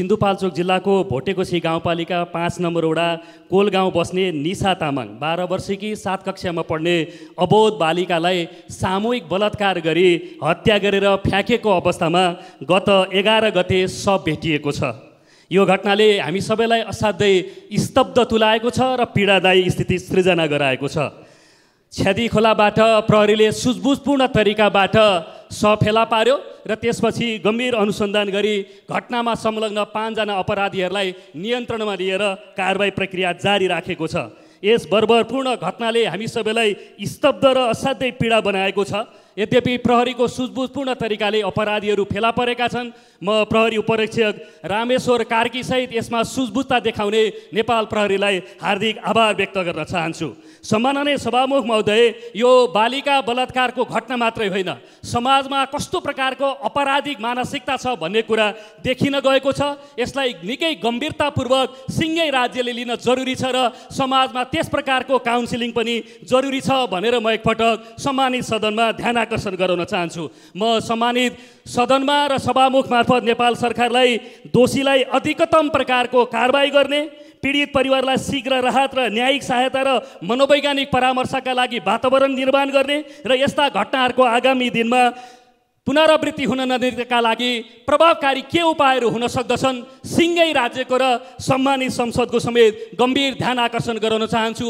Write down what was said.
सिन्धुपाल्चोक जिल्लाको भोटेकोशी गाउँपालिका 5 नम्बर वडा कोल गाउँ बस्ने निशा तामाङ 12 वर्षकी 7 कक्षामा पढ्ने अबोध बालिकालाई सामूहिक बलात्कार गरी हत्या गरेर फ्याँकेको अवस्थामा गत 11 गते शव भेटिएको छ। यो घटनाले हामी सबैलाई असाध्यै स्तब्ध तुल्याएको छ र पीडादायी स्थिति सृजना गराएको छ। छ्यादी खोलाबाट प्रहरीले सुझबुझपूर्ण तरिकाबाट शव फेला पार्यो र त्यसपछि गम्भीर अनुसन्धान गरी घटनामा संलग्न 5 जना अपराधीहरूलाई नियन्त्रणमा लिएर कारबाही प्रक्रिया जारी राखेको छ। यस बर्बरपूर्ण घटनाले हामी सबैलाई स्तब्ध र असाध्यै पीडा बनाएको छ। यद्यपि प्रहरीको सुझबुझपूर्ण तरिकाले अपराधीहरू फेला परेका छन्। म प्रहरी उपरीक्षक रामेश्वर कार्की सहित यसमा सुझबुझता देखाउने नेपाल प्रहरीलाई हार्दिक आभार व्यक्त गर्न चाहन्छु। सम्माननीय सभामुख महोदय, यो बालिका बलात्कारको घटना मात्रै होइन, समाजमा कस्तो प्रकारको अपराधिक मानसिकता छ भन्ने कुरा देखिन गएको छ। यसलाई निकै गम्भीरतापूर्वक सिङ्गै राज्यले लिन जरुरी छ र समाजमा त्यस प्रकारको काउन्सिलिङ पनि जरुरी छ भनेर म एकपटक सम्मानित सदनमा ध्यान आकर्षण गराउन चाहन्छु। म सम्मानित सदनमा र सभामुख मार्फत नेपाल सरकारलाई दोषीलाई अधिकतम प्रकारको कारबाही गर्ने, पीडित परिवारलाई शीघ्र राहत र न्यायिक सहायता र मनोवैज्ञानिक परामर्शका लागि वातावरण निर्माण गर्ने र यस्ता घटनाहरूको आगामी दिनमा पुनरावृत्ति हुन नदिनका लागि प्रभावकारी के उपायहरू हुन सक्दछन्, सिङ्गै राज्यको र सम्मानित संसदको समेत गम्भीर ध्यान आकर्षण गराउन चाहन्छु।